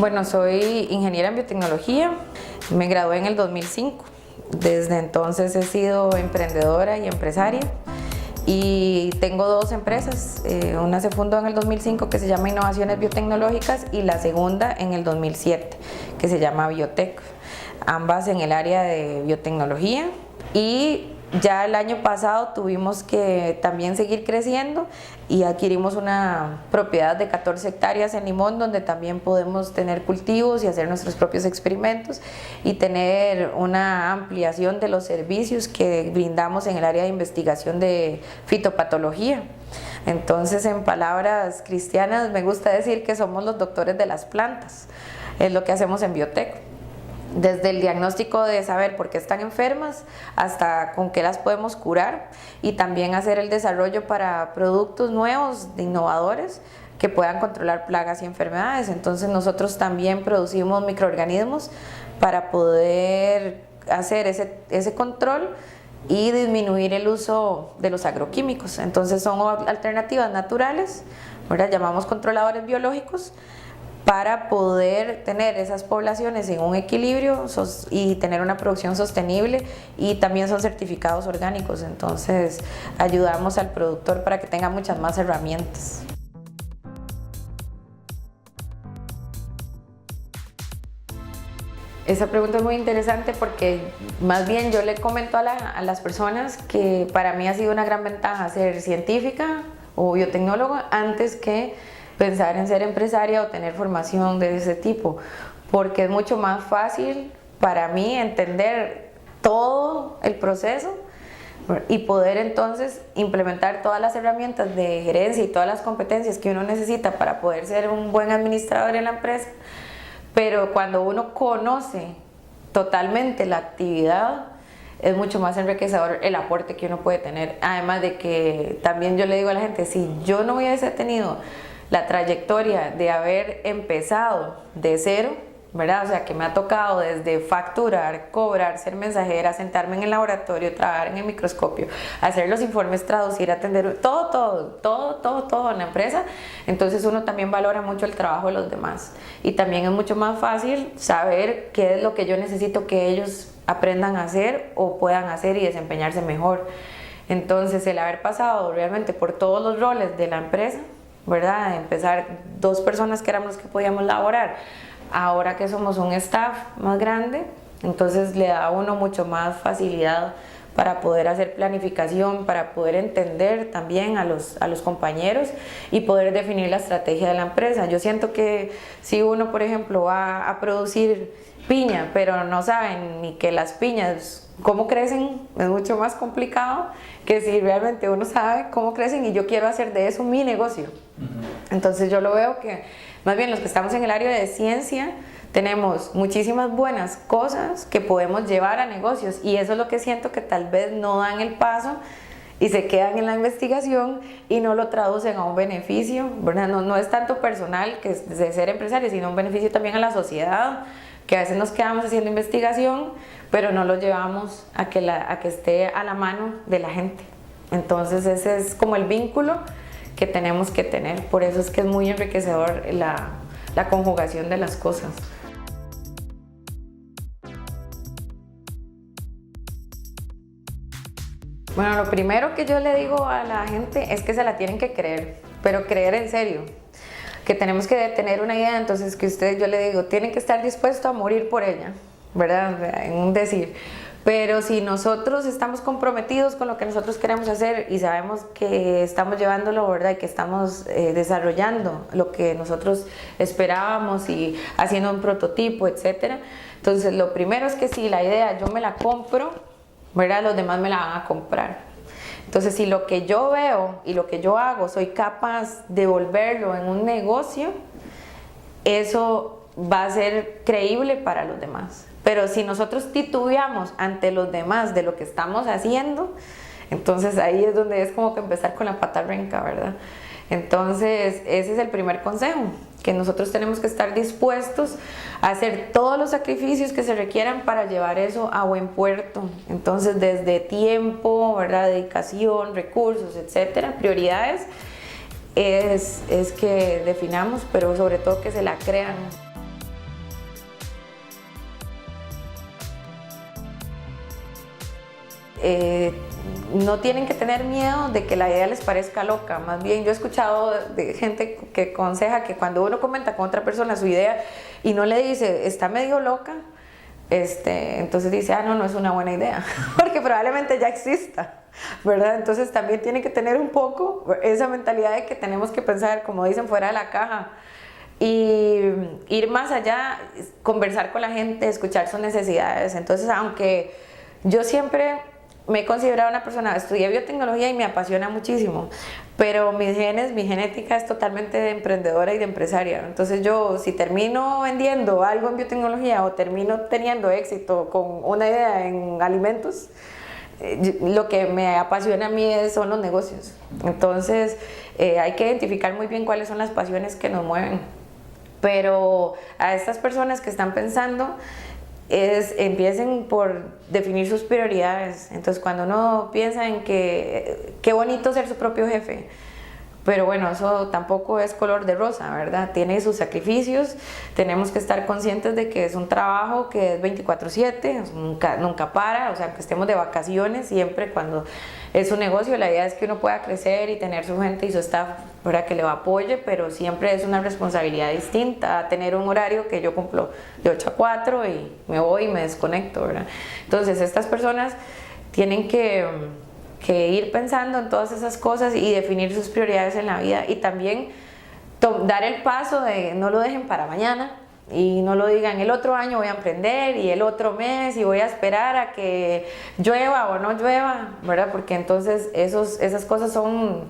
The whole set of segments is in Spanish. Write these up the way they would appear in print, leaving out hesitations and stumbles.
Bueno, soy ingeniera en biotecnología, me gradué en el 2005. Desde entonces he sido emprendedora y empresaria y tengo dos empresas. Una se fundó en el 2005 que se llama Innovaciones Biotecnológicas y la segunda en el 2007 que se llama Biotech, ambas en el área de biotecnología. Y ya el año pasado tuvimos que también seguir creciendo y adquirimos una propiedad de 14 hectáreas en Limón, donde también podemos tener cultivos y hacer nuestros propios experimentos y tener una ampliación de los servicios que brindamos en el área de investigación de fitopatología. Entonces, en palabras cristianas, me gusta decir que somos los doctores de las plantas, es lo que hacemos en Biotech. Desde el diagnóstico de saber por qué están enfermas hasta con qué las podemos curar, y también hacer el desarrollo para productos nuevos, innovadores, que puedan controlar plagas y enfermedades. Entonces nosotros también producimos microorganismos para poder hacer ese control y disminuir el uso de los agroquímicos. Entonces son alternativas naturales, ¿verdad? Llamamos controladores biológicos, para poder tener esas poblaciones en un equilibrio y tener una producción sostenible, y también son certificados orgánicos. Entonces ayudamos al productor para que tenga muchas más herramientas. Esa pregunta es muy interesante porque más bien yo le comento a las personas que para mí ha sido una gran ventaja ser científica o biotecnólogo antes que pensar en ser empresaria o tener formación de ese tipo, porque es mucho más fácil para mí entender todo el proceso y poder entonces implementar todas las herramientas de gerencia y todas las competencias que uno necesita para poder ser un buen administrador en la empresa. Pero cuando uno conoce totalmente la actividad, es mucho más enriquecedor el aporte que uno puede tener. Además de que también yo le digo a la gente, si yo no hubiese tenido la trayectoria de haber empezado de cero, ¿verdad? O sea, que me ha tocado desde facturar, cobrar, ser mensajera, sentarme en el laboratorio, trabajar en el microscopio, hacer los informes, traducir, atender, todo en la empresa. Entonces uno también valora mucho el trabajo de los demás, y también es mucho más fácil saber qué es lo que yo necesito que ellos aprendan a hacer o puedan hacer y desempeñarse mejor. Entonces el haber pasado realmente por todos los roles de la empresa, ¿verdad? Empezar 2 personas que éramos los que podíamos laborar, ahora que somos un staff más grande, entonces le da a uno mucho más facilidad para poder hacer planificación, para poder entender también a los compañeros y poder definir la estrategia de la empresa. Yo siento que si uno, por ejemplo, va a producir piña, pero no saben ni que las piñas cómo crecen, es mucho más complicado que si realmente uno sabe cómo crecen y yo quiero hacer de eso mi negocio. Entonces yo lo veo que más bien los que estamos en el área de ciencia tenemos muchísimas buenas cosas que podemos llevar a negocios, y eso es lo que siento que tal vez no dan el paso y se quedan en la investigación y no lo traducen a un beneficio, ¿verdad? No es tanto personal que es de ser empresario, sino un beneficio también a la sociedad, que a veces nos quedamos haciendo investigación pero no lo llevamos a que esté a la mano de la gente. Entonces ese es como el vínculo que tenemos que tener. Por eso es que es muy enriquecedor la conjugación de las cosas. Bueno, lo primero que yo le digo a la gente es que se la tienen que creer, pero creer en serio, que tenemos que tener una idea. Entonces yo le digo, tienen que estar dispuestos a morir por ella, ¿verdad? En un decir. Pero si nosotros estamos comprometidos con lo que nosotros queremos hacer y sabemos que estamos llevándolo, ¿verdad? Y que estamos desarrollando lo que nosotros esperábamos y haciendo un prototipo, etcétera. Entonces lo primero es que si la idea yo me la compro, ¿verdad? Los demás me la van a comprar. Entonces si lo que yo veo y lo que yo hago soy capaz de volverlo en un negocio, eso va a ser creíble para los demás. Pero si nosotros titubeamos ante los demás de lo que estamos haciendo, entonces ahí es donde es como que empezar con la pata renca, ¿verdad? Entonces ese es el primer consejo, que nosotros tenemos que estar dispuestos a hacer todos los sacrificios que se requieran para llevar eso a buen puerto. Entonces desde tiempo, ¿verdad? Dedicación, recursos, etcétera, prioridades, es que definamos, pero sobre todo que se la crean. no tienen que tener miedo de que la idea les parezca loca. Más bien, yo he escuchado de gente que aconseja que cuando uno comenta con otra persona su idea y no le dice, está medio loca, entonces dice, no, no es una buena idea, porque probablemente ya exista, ¿verdad? Entonces también tiene que tener un poco esa mentalidad de que tenemos que pensar, como dicen, fuera de la caja y ir más allá, conversar con la gente, escuchar sus necesidades. Entonces, aunque yo siempre me he considerado una persona, estudié biotecnología y me apasiona muchísimo, pero mis genes, mi genética es totalmente de emprendedora y de empresaria. Entonces yo, si termino vendiendo algo en biotecnología o termino teniendo éxito con una idea en alimentos, lo que me apasiona a mí son los negocios. Entonces hay que identificar muy bien cuáles son las pasiones que nos mueven. Pero a estas personas que están pensando, empiecen por definir sus prioridades. Entonces cuando uno piensa en que qué bonito ser su propio jefe, pero bueno, eso tampoco es color de rosa, ¿verdad? Tiene sus sacrificios, tenemos que estar conscientes de que es un trabajo que es 24/7, nunca para, o sea, que estemos de vacaciones siempre cuando es un negocio. La idea es que uno pueda crecer y tener su gente y su staff para que le apoye, pero siempre es una responsabilidad distinta a tener un horario que yo cumplo de 8 a 4 y me voy y me desconecto, ¿verdad? Entonces estas personas tienen que ir pensando en todas esas cosas y definir sus prioridades en la vida, y también dar el paso de no lo dejen para mañana y no lo digan el otro año voy a emprender y el otro mes y voy a esperar a que llueva o no llueva, ¿verdad? Porque entonces esas cosas son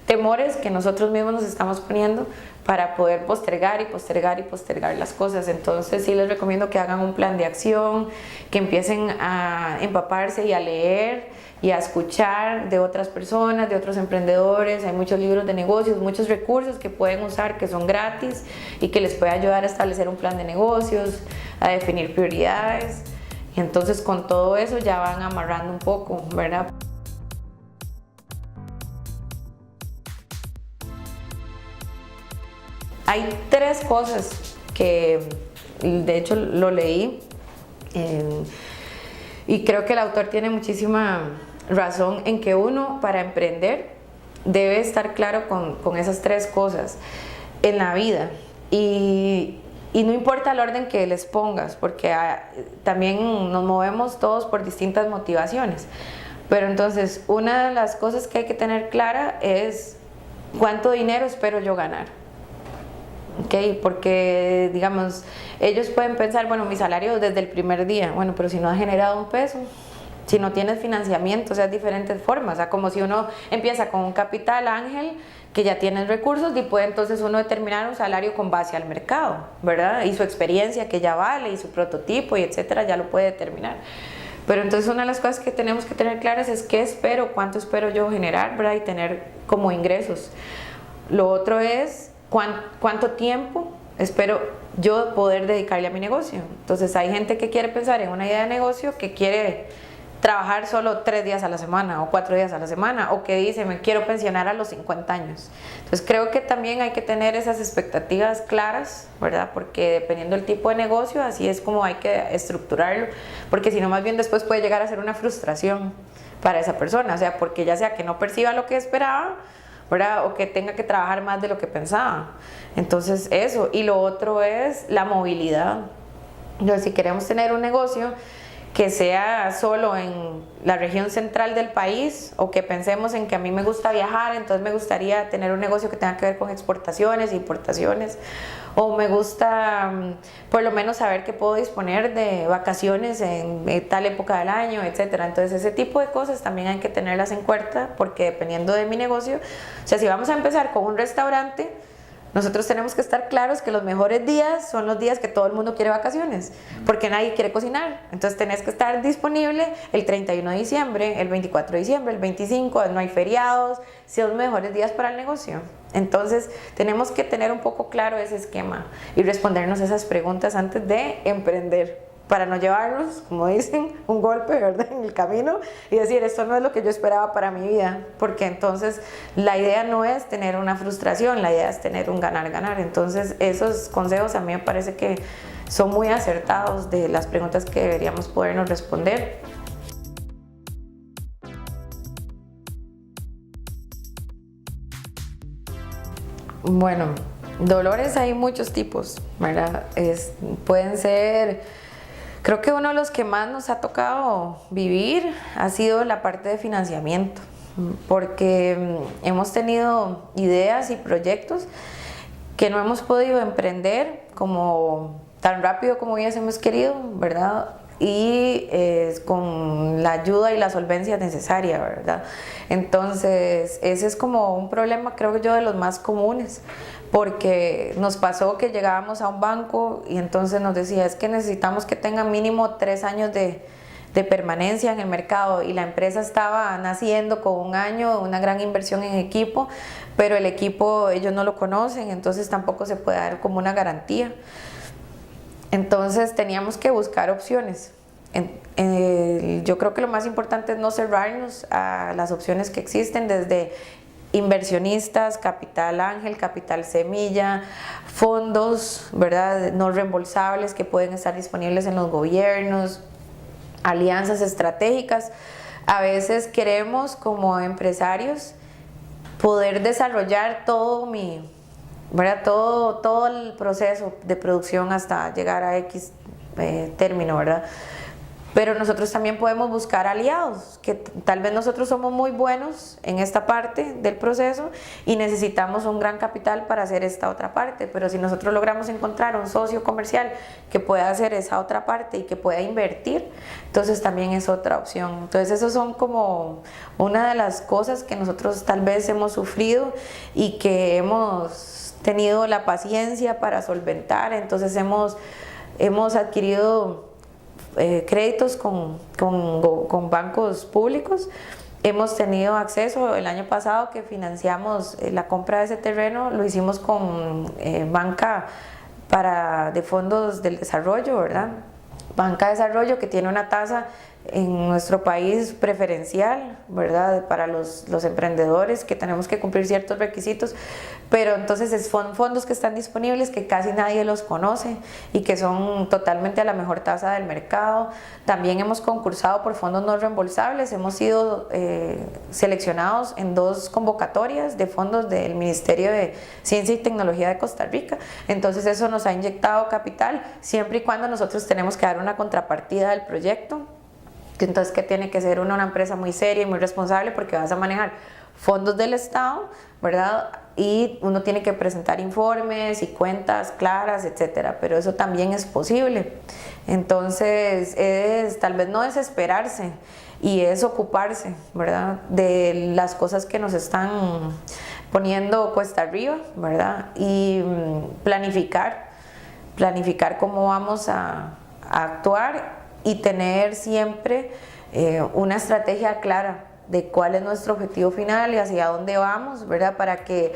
temores que nosotros mismos nos estamos poniendo para poder postergar y postergar y postergar las cosas. Entonces sí les recomiendo que hagan un plan de acción, que empiecen a empaparse y a leer y a escuchar de otras personas, de otros emprendedores. Hay muchos libros de negocios, muchos recursos que pueden usar que son gratis y que les puede ayudar a establecer un plan de negocios, a definir prioridades, y entonces con todo eso ya van amarrando un poco, ¿verdad? Hay 3 cosas que de hecho lo leí y creo que el autor tiene muchísima razón en que uno, para emprender, debe estar claro con esas 3 cosas en la vida, y no importa el orden que les pongas, porque también nos movemos todos por distintas motivaciones, pero entonces una de las cosas que hay que tener clara es cuánto dinero espero yo ganar. Okay, porque digamos, ellos pueden pensar, bueno, mi salario desde el primer día, bueno, pero si no has generado un peso, si no tienes financiamiento, o sea, diferentes formas, o sea, como si uno empieza con un capital ángel que ya tienes recursos y puede entonces uno determinar un salario con base al mercado, ¿verdad? Y su experiencia que ya vale y su prototipo y etcétera, ya lo puede determinar. Pero entonces una de las cosas que tenemos que tener claras es qué espero, cuánto espero yo generar, ¿verdad? Y tener como ingresos. Lo otro es cuánto tiempo espero yo poder dedicarle a mi negocio. Entonces hay gente que quiere pensar en una idea de negocio, que quiere trabajar solo 3 días a la semana o 4 días a la semana, o que dice me quiero pensionar a los 50 años. Entonces creo que también hay que tener esas expectativas claras, ¿verdad? Porque dependiendo del tipo de negocio, así es como hay que estructurarlo, porque si no, más bien después puede llegar a ser una frustración para esa persona, o sea, porque ya sea que no perciba lo que esperaba, ¿verdad? O que tenga que trabajar más de lo que pensaba. Entonces eso. Y lo otro es la movilidad. Entonces, si queremos tener un negocio que sea solo en la región central del país, o que pensemos en que a mí me gusta viajar, entonces me gustaría tener un negocio que tenga que ver con exportaciones e importaciones, o me gusta por lo menos saber que puedo disponer de vacaciones en tal época del año, etcétera. Entonces ese tipo de cosas también hay que tenerlas en cuenta, porque dependiendo de mi negocio, o sea, si vamos a empezar con un restaurante, nosotros tenemos que estar claros que los mejores días son los días que todo el mundo quiere vacaciones, porque nadie quiere cocinar. Entonces tenés que estar disponible el 31 de diciembre, el 24 de diciembre, el 25, no hay feriados, son los mejores días para el negocio. Entonces tenemos que tener un poco claro ese esquema y respondernos esas preguntas antes de emprender, para no llevarnos, como dicen, un golpe, ¿verdad?, en el camino y decir, esto no es lo que yo esperaba para mi vida, porque entonces la idea no es tener una frustración, la idea es tener un ganar-ganar. Entonces esos consejos a mí me parece que son muy acertados, de las preguntas que deberíamos podernos responder. Bueno, dolores hay muchos tipos, ¿verdad? Pueden ser, creo que uno de los que más nos ha tocado vivir ha sido la parte de financiamiento, porque hemos tenido ideas y proyectos que no hemos podido emprender como tan rápido como hubiésemos querido, ¿verdad? Y con la ayuda y la solvencia necesaria, ¿verdad? Entonces, ese es como un problema, creo que yo, de los más comunes, porque nos pasó que llegábamos a un banco y entonces nos decía, es que necesitamos que tengan mínimo 3 años de permanencia en el mercado, y la empresa estaba naciendo con 1 año, una gran inversión en equipo, pero el equipo ellos no lo conocen, entonces tampoco se puede dar como una garantía. Entonces teníamos que buscar opciones. Yo creo que lo más importante es no cerrarnos a las opciones que existen, desde inversionistas, capital ángel, capital semilla, fondos, ¿verdad?, no reembolsables que pueden estar disponibles en los gobiernos, alianzas estratégicas. A veces queremos, como empresarios, poder desarrollar ¿verdad?, todo el proceso de producción hasta llegar a X término, ¿verdad? Pero nosotros también podemos buscar aliados, que tal vez nosotros somos muy buenos en esta parte del proceso y necesitamos un gran capital para hacer esta otra parte, pero si nosotros logramos encontrar un socio comercial que pueda hacer esa otra parte y que pueda invertir, entonces también es otra opción. Entonces esos son como una de las cosas que nosotros tal vez hemos sufrido y que hemos tenido la paciencia para solventar. Entonces hemos adquirido créditos con bancos públicos. Hemos tenido acceso, el año pasado que financiamos la compra de ese terreno, lo hicimos con banca de fondos del desarrollo, ¿verdad? Banca de desarrollo que tiene una tasa en nuestro país preferencial, ¿verdad?, para los emprendedores, que tenemos que cumplir ciertos requisitos, pero entonces son fondos que están disponibles, que casi nadie los conoce y que son totalmente a la mejor tasa del mercado. También hemos concursado por fondos no reembolsables, hemos sido seleccionados en 2 convocatorias de fondos del Ministerio de Ciencia y Tecnología de Costa Rica. Entonces eso nos ha inyectado capital, siempre y cuando nosotros tenemos que dar una contrapartida del proyecto. Entonces, que tiene que ser una empresa muy seria y muy responsable, porque vas a manejar fondos del Estado, ¿verdad? Y uno tiene que presentar informes y cuentas claras, etcétera, pero eso también es posible. Entonces, tal vez no desesperarse, y es ocuparse, ¿verdad?, de las cosas que nos están poniendo cuesta arriba, ¿verdad? Y planificar cómo vamos a actuar, y tener siempre una estrategia clara de cuál es nuestro objetivo final y hacia dónde vamos, ¿verdad?, para que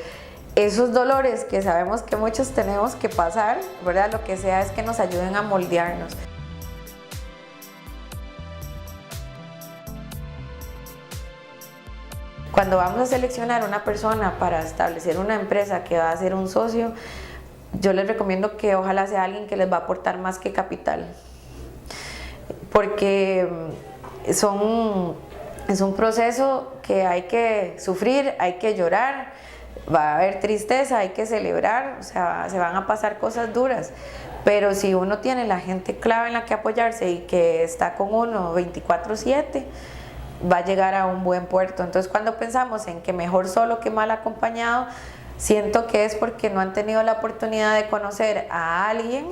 esos dolores que sabemos que muchos tenemos que pasar, ¿verdad?, lo que sea, es que nos ayuden a moldearnos. Cuando vamos a seleccionar una persona para establecer una empresa que va a ser un socio, yo les recomiendo que ojalá sea alguien que les va a aportar más que capital, porque es un proceso que hay que sufrir, hay que llorar, va a haber tristeza, hay que celebrar, o sea, se van a pasar cosas duras, pero si uno tiene la gente clave en la que apoyarse y que está con uno 24/7, va a llegar a un buen puerto. Entonces, cuando pensamos en que mejor solo que mal acompañado, siento que es porque no han tenido la oportunidad de conocer a alguien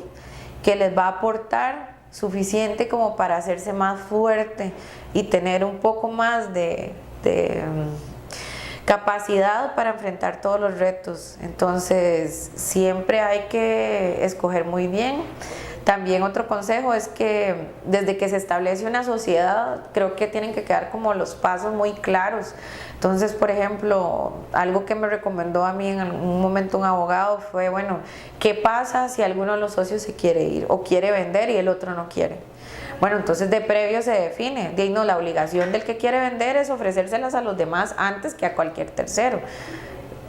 que les va a aportar suficiente como para hacerse más fuerte y tener un poco más de capacidad para enfrentar todos los retos. Entonces, siempre hay que escoger muy bien. También otro consejo es que desde que se establece una sociedad, creo que tienen que quedar como los pasos muy claros. Entonces, por ejemplo, algo que me recomendó a mí en algún momento un abogado fue, bueno, ¿qué pasa si alguno de los socios se quiere ir o quiere vender y el otro no quiere? Bueno, entonces de previo se define, la obligación del que quiere vender es ofrecérselas a los demás antes que a cualquier tercero.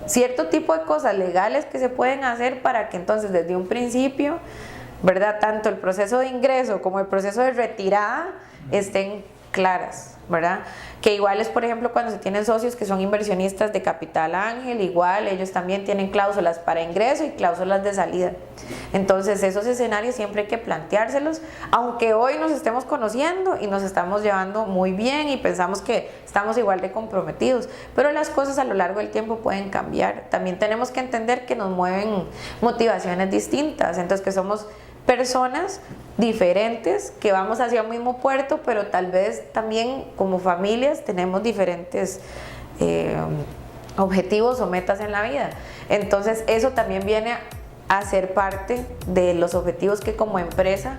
Cierto tipo de cosas legales que se pueden hacer para que entonces desde un principio, ¿verdad?, tanto el proceso de ingreso como el proceso de retirada estén claras, ¿verdad? Que igual es, por ejemplo, cuando se tienen socios que son inversionistas de capital ángel, igual ellos también tienen cláusulas para ingreso y cláusulas de salida. Entonces esos escenarios siempre hay que planteárselos, aunque hoy nos estemos conociendo y nos estamos llevando muy bien y pensamos que estamos igual de comprometidos, pero las cosas a lo largo del tiempo pueden cambiar. También tenemos que entender que nos mueven motivaciones distintas, entonces que somos personas diferentes que vamos hacia un mismo puerto, pero tal vez también como familias tenemos diferentes objetivos o metas en la vida. Entonces eso también viene a ser parte de los objetivos que como empresa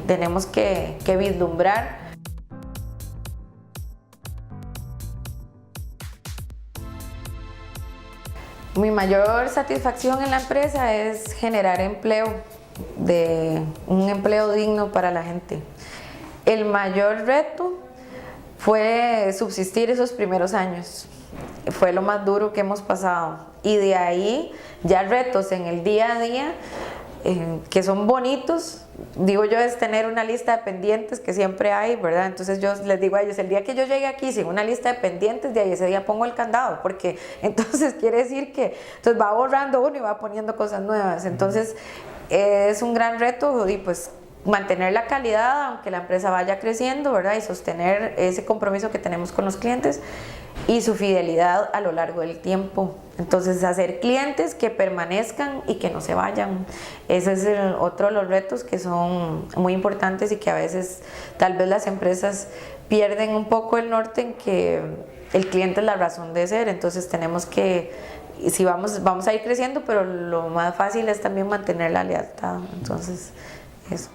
tenemos que vislumbrar. Mi mayor satisfacción en la empresa es generar empleo, de un empleo digno para la gente. El mayor reto fue subsistir esos primeros años, fue lo más duro que hemos pasado, y de ahí ya retos en el día a día que son bonitos, digo yo, es tener una lista de pendientes que siempre hay, ¿verdad? Entonces yo les digo a ellos, el día que yo llegue aquí sin una lista de pendientes, de ahí ese día pongo el candado, porque entonces quiere decir que entonces va borrando uno y va poniendo cosas nuevas. Entonces es un gran reto y pues mantener la calidad aunque la empresa vaya creciendo, ¿verdad? Y sostener ese compromiso que tenemos con los clientes y su fidelidad a lo largo del tiempo. Entonces hacer clientes que permanezcan y que no se vayan. Ese es otro de los retos que son muy importantes y que a veces tal vez las empresas pierden un poco el norte en que el cliente es la razón de ser. Entonces tenemos que, si vamos a ir creciendo, pero lo más fácil es también mantener la lealtad. Entonces eso.